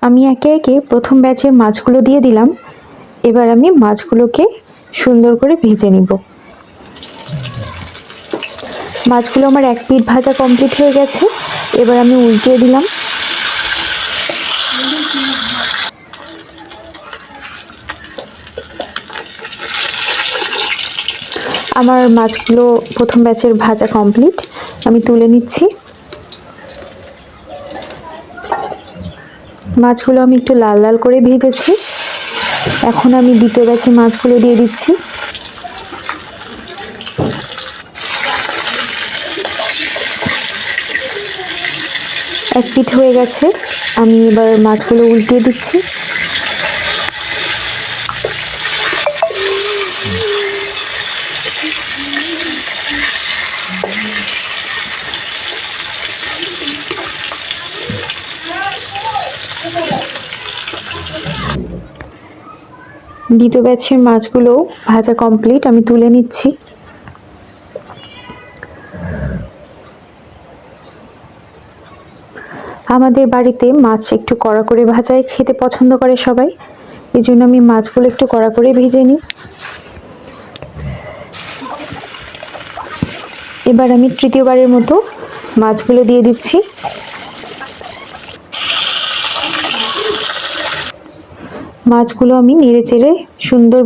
আমি একে একে প্রথম ব্যাচের মাছগুলো দিয়ে দিলাম। এবার আমি মাছগুলোকে সুন্দর করে ভেজে নিব। মাছগুলো আমার এক পিঠ ভাজা কমপ্লিট হয়ে গেছে। এবার আমি উল্টিয়ে দিলাম। আমার মাছগুলো প্রথম ব্যাচের ভাজা কমপ্লিট, আমি তুলে নিচ্ছি। মাছগুলো আমি একটু লাল লাল করে ভেজেছি। এখন আমি দ্বিতীয় ব্যাচের মাছগুলো দিয়ে দিচ্ছি। এক পিঠ হয়ে গেছে, আমি এবার মাছগুলো উল্টিয়ে দিচ্ছি। দ্বিতীয় ব্যাচের মাছগুলো ভাজা কমপ্লিট, আমি তুলে নিচ্ছি। আমাদের বাড়িতে মাছ একটু কড়া করে ভাজাই খেতে পছন্দ করে সবাই, এই জন্য আমি মাছগুলো একটু কড়া করে ভেজে নিই। এবার আমি তৃতীয়বারের মতো মাছগুলো দিয়ে দিচ্ছি। মাছগুলো আমি নেড়ে চেড়ে সুন্দর